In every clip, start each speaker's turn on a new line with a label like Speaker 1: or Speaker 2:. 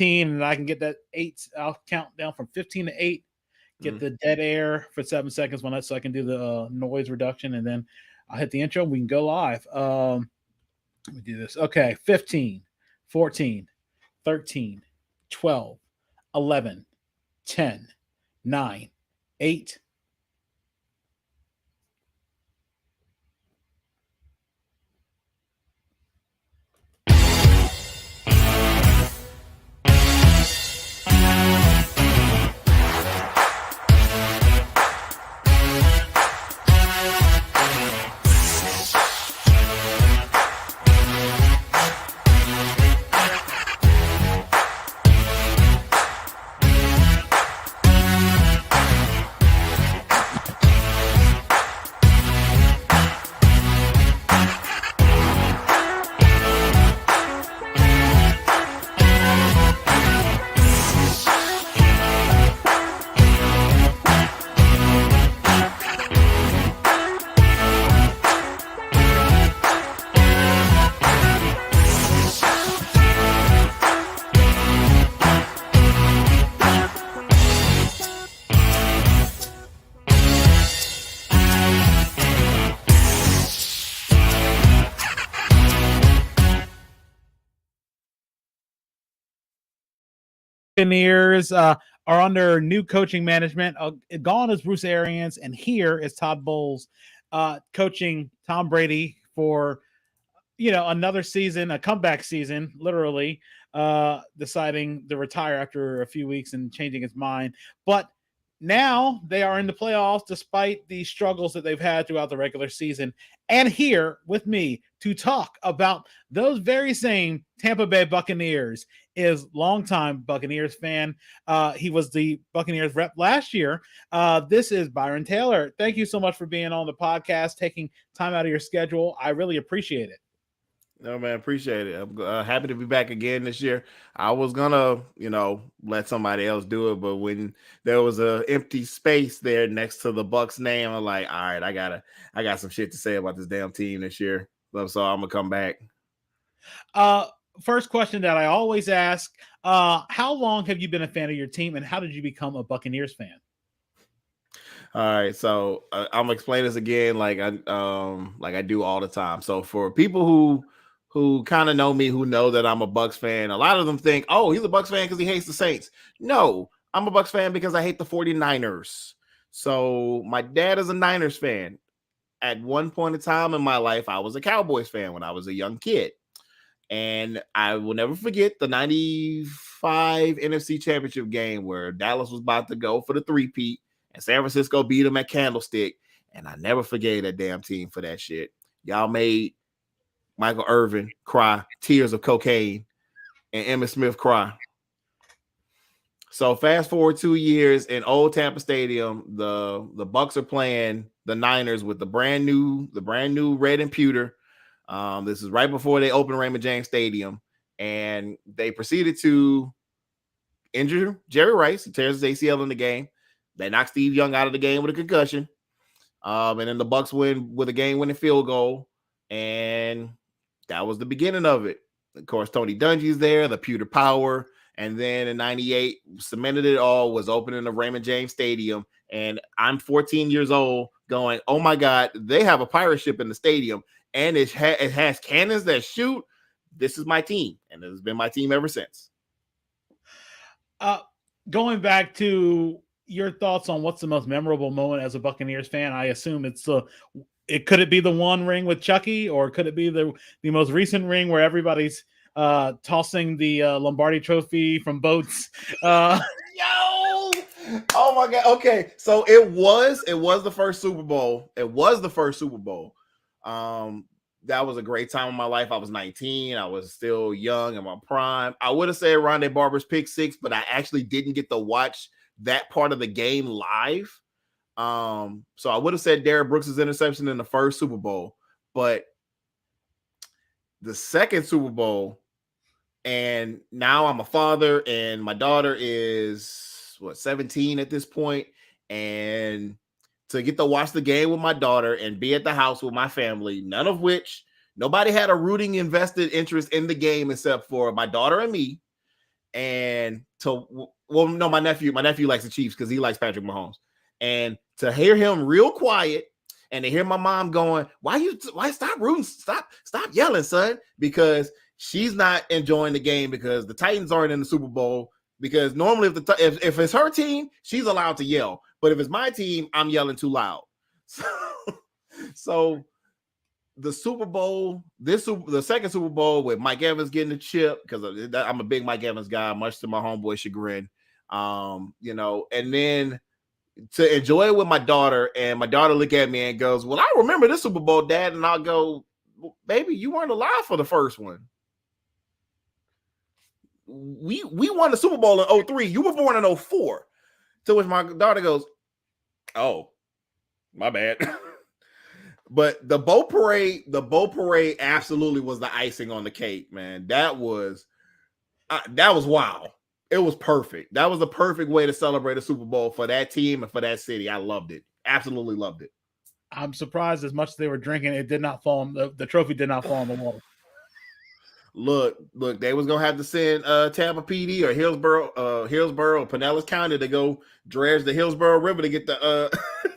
Speaker 1: and I can get that 8. I'll count down from 15 to 8. Get the dead air for 7 seconds so I can do the noise reduction, and then I'll hit the intro. We can go live. Let me do this. Okay, 15, 14, 13, 12, 11, 10, 9, 8. Buccaneers are under new coaching management. Gone is Bruce Arians, and here is Todd Bowles coaching Tom Brady for another season, a comeback season, literally deciding to retire after a few weeks and changing his mind. But now they are in the playoffs despite the struggles that they've had throughout the regular season. And here with me to talk about those very same Tampa Bay Buccaneers is longtime Buccaneers fan. He was the Buccaneers rep last year. This is Byron Taylor. Thank you so much for being on the podcast, taking time out of your schedule. I really appreciate it.
Speaker 2: No, man, appreciate it. I'm happy to be back again this year. I was gonna, let somebody else do it, but when there was an empty space there next to the Bucks name, I'm like, all right, I got some shit to say about this damn team this year, so I'm gonna come back.
Speaker 1: First question that I always ask: how long have you been a fan of your team, and how did you become a Buccaneers fan?
Speaker 2: All right, so I'm gonna explain this again, like I do all the time. So for people who kind of know me, who know that I'm a Bucks fan, a lot of them think, oh, he's a Bucks fan because he hates the Saints. No, I'm a Bucks fan because I hate the 49ers. So my dad is a Niners fan. At one point in time in my life, I was a Cowboys fan when I was a young kid. And I will never forget the 95 NFC Championship game where Dallas was about to go for the three-peat and San Francisco beat them at Candlestick. And I never forgave that damn team for that shit. Y'all made Michael Irvin cry tears of cocaine and Emmitt Smith cry. So fast forward 2 years in old Tampa Stadium, the Bucks are playing the Niners with the brand new red and pewter. This is right before they opened Raymond James Stadium, and they proceeded to injure Jerry Rice. He tears his ACL in the game. They knock Steve Young out of the game with a concussion. And then the Bucks win with a game-winning field goal, and that was the beginning of it. Of course, Tony Dungy's there, the pewter power, and then in 98, cemented it all, was opening the Raymond James Stadium, and I'm 14 years old going, oh my God, they have a pirate ship in the stadium, and it has cannons that shoot. This is my team, and it has been my team ever since.
Speaker 1: Going back to your thoughts on what's the most memorable moment as a Buccaneers fan, I assume could it be the one ring with Chucky, or could it be the most recent ring where everybody's tossing the Lombardi trophy from boats?
Speaker 2: Yo! Oh my God. Okay. So it was the first Super Bowl. It was the first Super Bowl. That was a great time in my life. I was 19. I was still young in my prime. I would have said Rondé Barber's pick six, but I actually didn't get to watch that part of the game live. So I would have said Derrick Brooks' interception in the first Super Bowl, but the second Super Bowl, and now I'm a father, and my daughter is 17 at this point, and to get to watch the game with my daughter and be at the house with my family, none of which nobody had a rooting invested interest in the game except for my daughter and me. And no, my nephew likes the Chiefs because he likes Patrick Mahomes. And to hear him real quiet and to hear my mom going, why stop rooting? Stop yelling, son, because she's not enjoying the game because the Titans aren't in the Super Bowl. Because normally if it's her team, she's allowed to yell. But if it's my team, I'm yelling too loud. So the Super Bowl, the second Super Bowl with Mike Evans getting the chip, because I'm a big Mike Evans guy, much to my homeboy chagrin. And then to enjoy it with my daughter, and my daughter look at me and goes, well, I remember this Super Bowl, Dad. And I'll go, well, baby, you weren't alive for the first one. We won the Super Bowl in 2003. You were born in 2004. To which my daughter goes, oh, my bad. But the boat parade absolutely was the icing on the cake, man. That was wow. It was perfect. That was the perfect way to celebrate a Super Bowl for that team and for that city. I loved it. Absolutely loved it.
Speaker 1: I'm surprised as much as they were drinking, it did not fall. The trophy did not fall in the water. Look,
Speaker 2: they was gonna have to send Tampa PD or Hillsborough or Pinellas County to go dredge the Hillsborough River to get the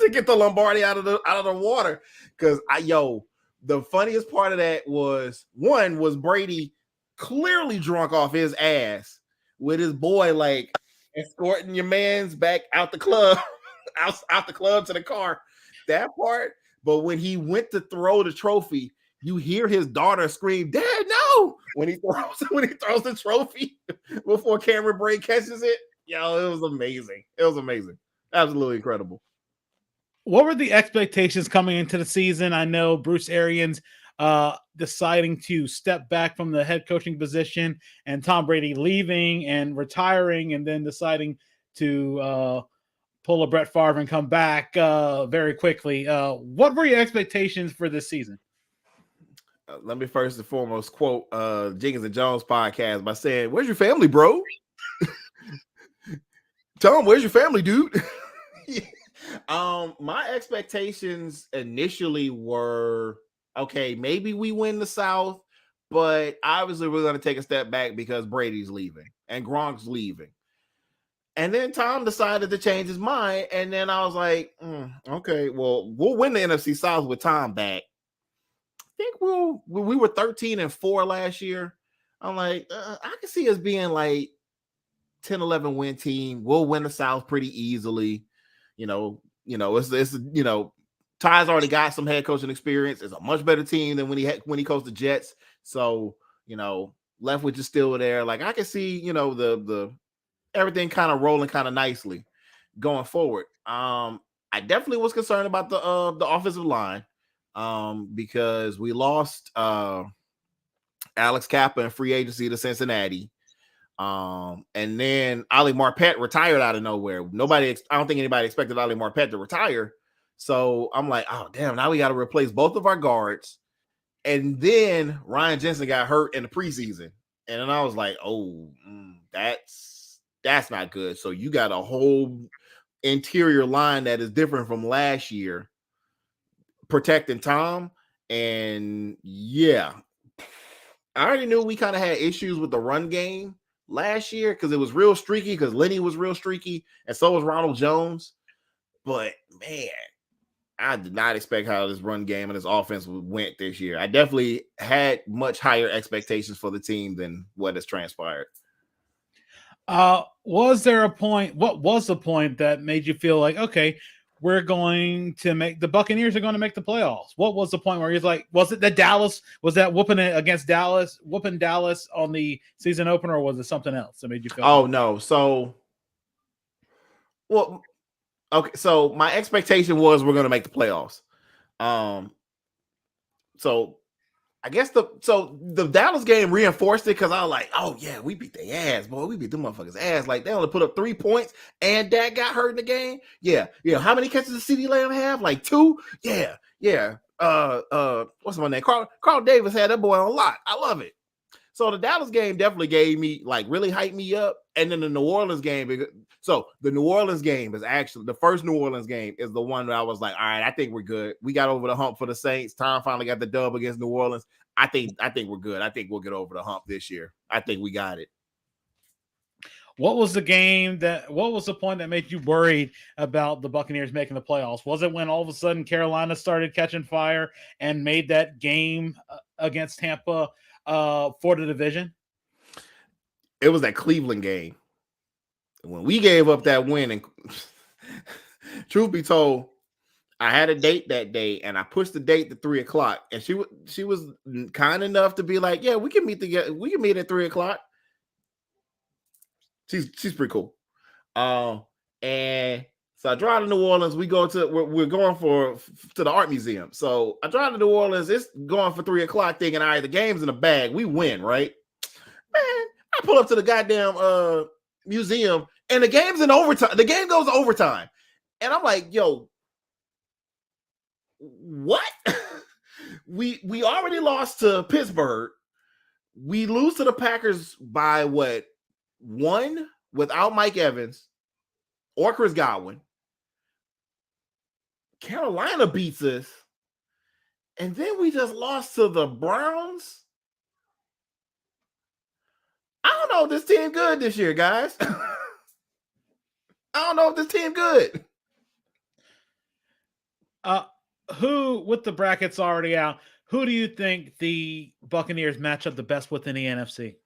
Speaker 2: to get the Lombardi out of the water. Because the funniest part of that was Brady clearly drunk off his ass with his boy like escorting your man's back out the club, out the club to the car. That part, but when he went to throw the trophy, you hear his daughter scream, "Dad, no!" when he throws the trophy before Cameron Braid catches it. Yo, it was amazing. It was amazing. Absolutely incredible.
Speaker 1: What were the expectations coming into the season? I know Bruce Arians deciding to step back from the head coaching position, and Tom Brady leaving and retiring, and then deciding to pull a Brett Favre and come back very quickly. What were your expectations for this season?
Speaker 2: Let me first and foremost quote Jenkins and Jones podcast by saying, "Where's your family, bro?" Tom, where's your family, dude? My expectations initially were, okay, maybe we win the South, but obviously we're going to take a step back because Brady's leaving and Gronk's leaving. And then Tom decided to change his mind, and then I was like, okay, well, we'll win the NFC South with Tom back. I think we were 13-4 last year. I'm like, I can see us being like 10-11 win team. We'll win the South pretty easily. It's Ty's already got some head coaching experience. It's a much better team than when he coached the Jets. So, Leftwich is still there. Like, I can see, the everything kind of rolling kind of nicely going forward. I definitely was concerned about the offensive line. Because we lost Alex Kappa in free agency to Cincinnati. And then Ali Marpet retired out of nowhere. I don't think anybody expected Ali Marpet to retire. So I'm like, oh, damn, now we got to replace both of our guards. And then Ryan Jensen got hurt in the preseason. And then I was like, oh, that's not good. So you got a whole interior line that is different from last year, protecting Tom. And yeah, I already knew we kind of had issues with the run game last year because it was real streaky, because Lenny was real streaky and so was Ronald Jones. But man, I did not expect how this run game and this offense went this year. I definitely had much higher expectations for the team than what has transpired.
Speaker 1: Was there a point? What was the point that made you feel like, okay, we're going to the Buccaneers are going to make the playoffs? What was the point where he's like, was it that Dallas was that whooping Dallas on the season opener, or was it something else that made you feel?
Speaker 2: Oh, no. So, well, okay. So my expectation was we're going to make the playoffs. So I guess the Dallas game reinforced it, because I was like, oh yeah, we beat their ass, boy. We beat them motherfuckers' ass. Like, they only put up 3 points and Dak got hurt in the game. Yeah. How many catches did CeeDee Lamb have? Like 2? Yeah. What's my name? Carl Davis had that boy on lock. I love it. So the Dallas game definitely gave me, like, really hyped me up. And then the New Orleans game. So the New Orleans game is actually the first New Orleans game is the one that I was like, all right, I think we're good. We got over the hump for the Saints. Tom finally got the dub against New Orleans. I think we're good. I think we'll get over the hump this year. I think we got it.
Speaker 1: What was the point that made you worried about the Buccaneers making the playoffs? Was it when all of a sudden Carolina started catching fire and made that game against Tampa for the division?
Speaker 2: It was that Cleveland game when we gave up that win. And truth be told, I had a date that day, and I pushed the date to 3:00. And she was kind enough to be like, "Yeah, we can meet together. We can meet at 3:00." She's pretty cool. And so I drive to New Orleans. We're going to the art museum. So I drive to New Orleans. It's going for 3:00, thinking, all right, the game's in the bag. We win, right? Man, I pull up to the goddamn museum, and the game's in overtime. The game goes to overtime, and I'm like, yo, what? we already lost to Pittsburgh. We lose to the Packers by what? 1 without Mike Evans or Chris Godwin. Carolina beats us, and then we just lost to the Browns. I don't know if this team good this year, guys. I don't know if this team good.
Speaker 1: Who, with the brackets already out, who do you think the Buccaneers match up the best with in the NFC?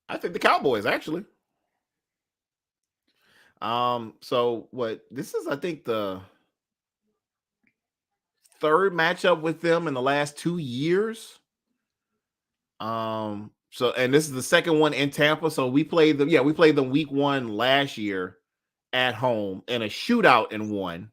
Speaker 2: I think the Cowboys, actually. So what this is, I think, the third matchup with them in the last 2 years. So, and this is the second one in Tampa. So we played them. Yeah, we played them week 1 last year at home in a shootout and won.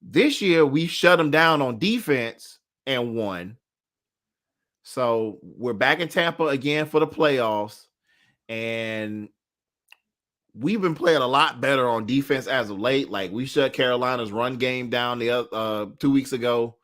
Speaker 2: This year we shut them down on defense and won. So we're back in Tampa again for the playoffs, and we've been playing a lot better on defense as of late. Like, we shut Carolina's run game down the 2 weeks ago.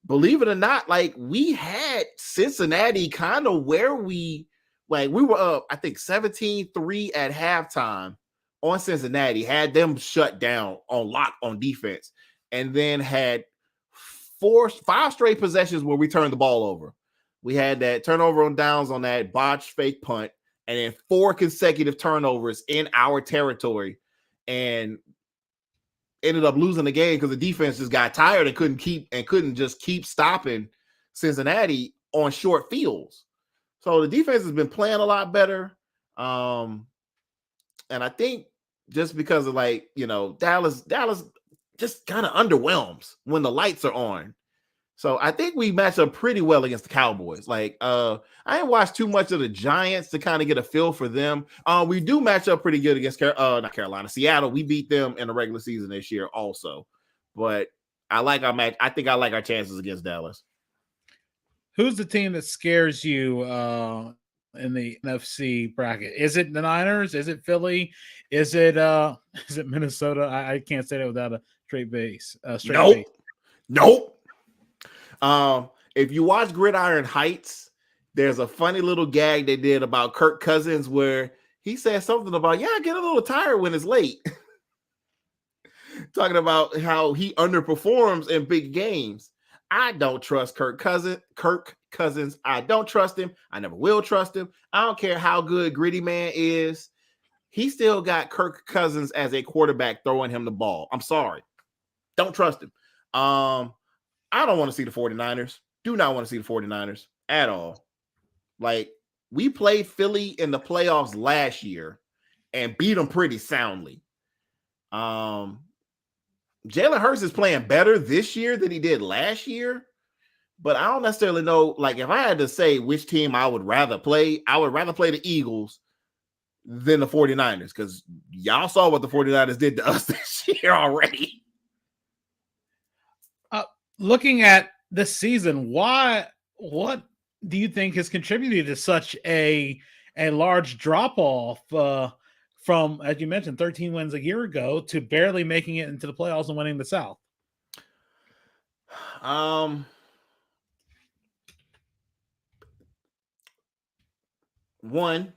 Speaker 2: Believe it or not, like, we had Cincinnati kind of where we were up, I think 17-3 at halftime on Cincinnati, had them shut down on lock on defense, and then had 5 straight possessions where we turned the ball over. We had that turnover on downs on that botched fake punt, and then 4 consecutive turnovers in our territory, and ended up losing the game because the defense just got tired and couldn't just keep stopping Cincinnati on short fields. So the defense has been playing a lot better. And I think just because of, like, you know, Dallas just kind of underwhelms when the lights are on. So I think we match up pretty well against the Cowboys. Like, I ain't watched too much of the Giants to kind of get a feel for them. We do match up pretty good against not Carolina, Seattle. We beat them in the regular season this year also. But I like our match. I think I like our chances against Dallas.
Speaker 1: Who's the team that scares you in the NFC bracket? Is it the Niners? Is it Philly? Is it Minnesota? I can't say that without a straight face.
Speaker 2: Nope. If you watch Gridiron Heights, there's a funny little gag they did about Kirk Cousins where he said something about, I get a little tired when it's late. Talking about how he underperforms in big games. I don't trust Kirk Cousins. I don't trust him. I never will trust him. I don't care how good Gritty Man is. He still got Kirk Cousins as a quarterback throwing him the ball. I'm sorry. Don't trust him. I don't want to see the 49ers. Do not want to see the 49ers at all. Like, we played Philly in the playoffs last year and beat them pretty soundly. Jalen Hurts is playing better this year than he did last year, but I don't necessarily know. Like, if I had to say which team I would rather play, I would rather play the Eagles than the 49ers, because y'all saw what the 49ers did to us this year already.
Speaker 1: Looking at this season, what do you think has contributed to such a large drop off from, as you mentioned, 13 wins a year ago to barely making it into the playoffs and winning the South?
Speaker 2: One,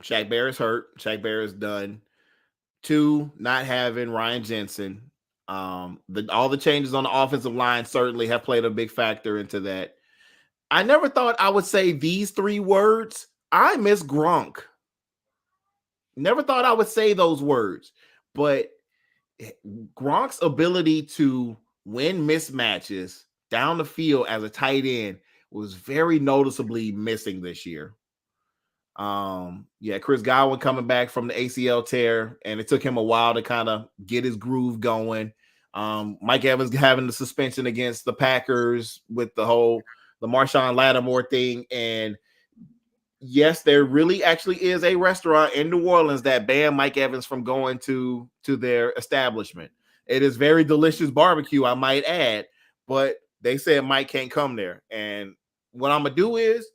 Speaker 2: Shaq Barrett's hurt. Shaq Barrett's done. 2, not having Ryan Jensen. All the changes on the offensive line certainly have played a big factor into that. I never thought I would say these 3 words. I miss Gronk. Never thought I would say those words, but Gronk's ability to win mismatches down the field as a tight end was very noticeably missing this year. Chris Godwin coming back from the ACL tear, and it took him a while to kind of get his groove going. Mike Evans having the suspension against the Packers with the Marshawn Lattimore thing, and yes, there really actually is a restaurant in New Orleans that banned Mike Evans from going to their establishment. It is very delicious barbecue, I might add, but they said Mike can't come there. And what I'm gonna do is,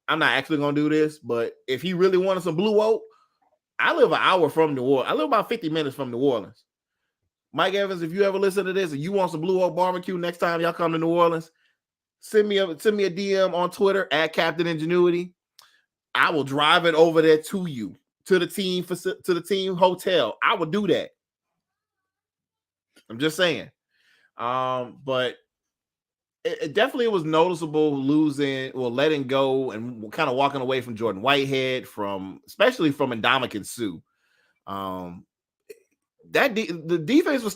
Speaker 2: I'm not actually gonna do this, but if he really wanted some Blue Oak, I live an hour from New Orleans. I live about 50 minutes from New Orleans. Mike Evans, if you ever listen to this and you want some Blue Oak barbecue next time y'all come to New Orleans, send me a DM on Twitter at Captain Ingenuity. I will drive it over there to you, to the team hotel. I would do that. I'm just saying. But it definitely was noticeable letting go and kind of walking away from Jordan Whitehead, especially from Ndamukong Suh. The defense has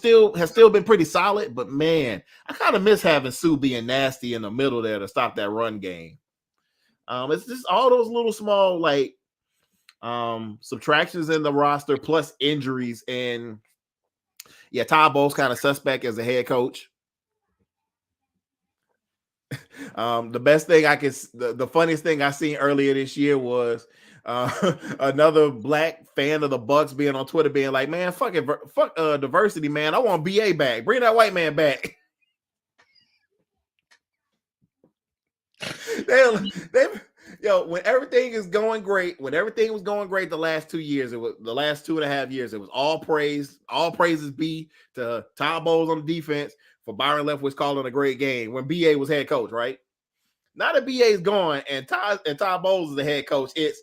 Speaker 2: still been pretty solid, but man, I kind of miss having Suh being nasty in the middle there to stop that run game. It's just all those little small subtractions in the roster plus injuries, and Todd Bowles kind of suspect as a head coach. The funniest thing I seen earlier this year was another black fan of the Bucs being on Twitter being like, man, fuck diversity, man. I want BA back. Bring that white man back. When everything was going great the last 2 years, it was the last 2.5 years, it was all praises be to Todd Bowles on the defense for Byron Leftwich calling a great game when BA was head coach, right? Now that BA is gone and Todd Bowles is the head coach, it's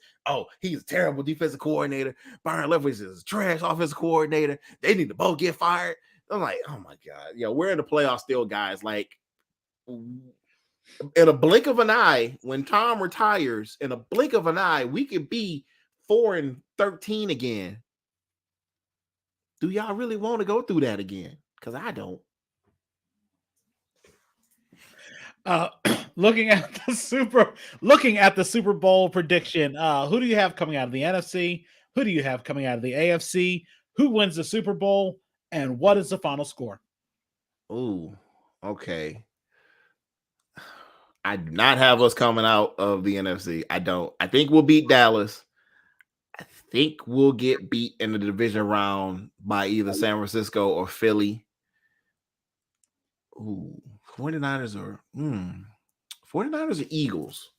Speaker 2: he's a terrible defensive coordinator. Byron Leftwich is a trash offensive coordinator. They need to both get fired. I'm like, oh my God, we're in the playoffs still, guys. Like, in a blink of an eye, when Tom retires, in a blink of an eye, we could be 4-13 again. Do y'all really want to go through that again? Because I don't.
Speaker 1: Looking at the Super Bowl prediction, who do you have coming out of the NFC? Who do you have coming out of the AFC? Who wins the Super Bowl? And what is the final score?
Speaker 2: Ooh, okay. I do not have us coming out of the NFC. I don't. I think we'll beat Dallas. I think we'll get beat in the division round by either San Francisco or Philly. Ooh, 49ers or 49ers or Eagles.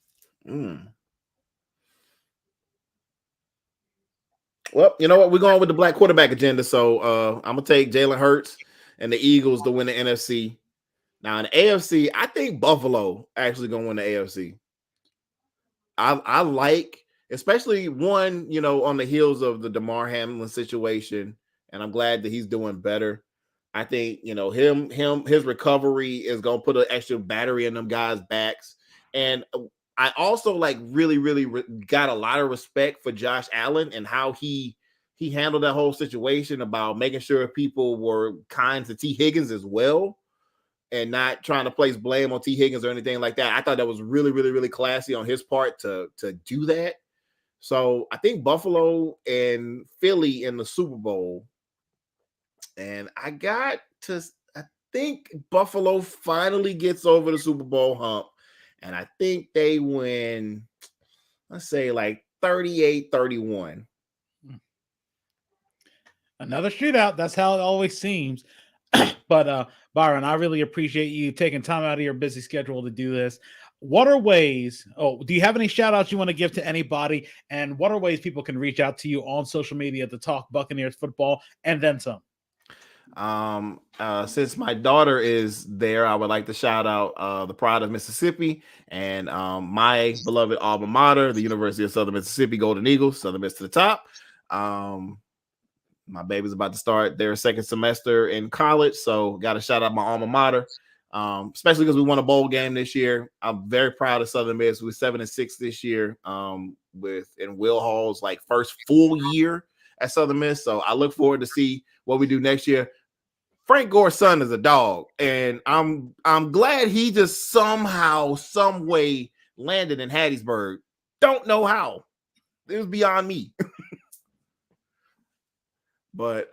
Speaker 2: Well, you know what? We're going with the black quarterback agenda. So I'm gonna take Jalen Hurts and the Eagles to win the NFC. Now in the AFC, I think Buffalo actually gonna win the AFC. I like, especially one, on the heels of the DeMar Hamlin situation, and I'm glad that he's doing better. I think his recovery is gonna put an extra battery in them guys' backs, and I also really got a lot of respect for Josh Allen and how he handled that whole situation about making sure people were kind to T. Higgins as well, and not trying to place blame on T. Higgins or anything like that. I thought that was really classy on his part to do that. So I think Buffalo and Philly in the Super Bowl. And I think Buffalo finally gets over the Super Bowl hump. And I think they win, let's say 38-31.
Speaker 1: Another shootout. That's how it always seems. But Byron, I really appreciate you taking time out of your busy schedule to do this. What are ways? Do you have any shout outs you want to give to anybody? And what are ways people can reach out to you on social media to talk Buccaneers football and then some?
Speaker 2: Since my daughter is there, I would like to shout out the Pride of Mississippi and my beloved alma mater, the University of Southern Mississippi Golden Eagles, Southern Miss to the top. My baby's about to start their second semester in college, so got to shout out my alma mater. especially because we won a bowl game this year. I'm very proud of Southern Miss. We're 7-6 this year, with Will Hall's like first full year at Southern Miss. So I look forward to see what we do next year. Frank Gore's son is a dog, and I'm glad he just somehow, some way landed in Hattiesburg. Don't know how. It was beyond me. But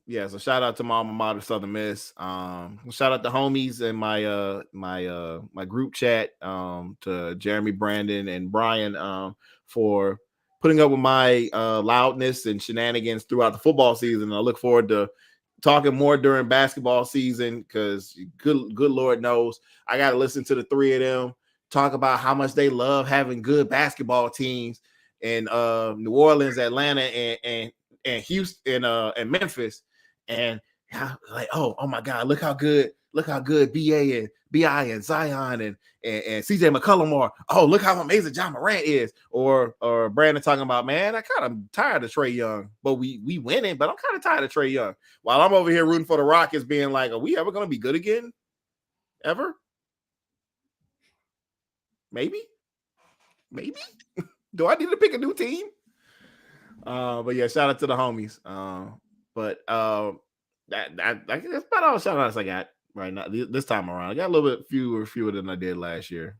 Speaker 2: yeah, so shout out to my alma mater, Southern Miss. Shout out to homies in my my group chat, to Jeremy, Brandon, and Brian, for putting up with my loudness and shenanigans throughout the football season. I look forward to talking more during basketball season, because good Lord knows I got to listen to the three of them talk about how much they love having good basketball teams in New Orleans, Atlanta, and Houston, and Memphis, and like, oh my God, look how good BA and BI and Zion and CJ McCollum are. Oh, look how amazing John Morant is. Or Brandon talking about, man, I kind of tired of Trae Young, but we winning, but I'm kind of tired of Trae Young. While I'm over here rooting for the Rockets, being like, are we ever going to be good again? Ever? Maybe. Do I need to pick a new team? But yeah, shout out to the homies. But that's about all shout outs I got right now this time around. I got a little bit fewer than I did last year.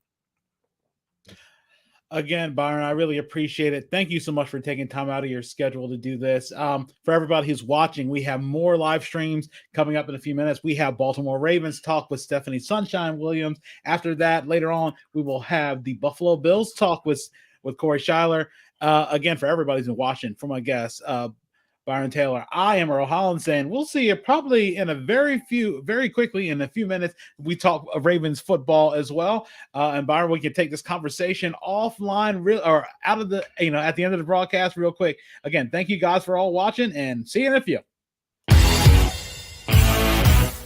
Speaker 1: Again, Byron, I really appreciate it. Thank you so much for taking time out of your schedule to do this. For everybody who's watching, we have more live streams coming up in a few minutes. We have Baltimore Ravens talk with Stephanie Sunshine Williams. After that, later on, we will have the Buffalo Bills talk with Corey Schuyler. Again, for everybody who's watching, for my guests, Byron Taylor, I am Earl Holland, saying we'll see you probably in very quickly in a few minutes. We talk Ravens football as well. And Byron, we can take this conversation offline or out of the, at the end of the broadcast real quick. Again, thank you guys for all watching, and see you in a few.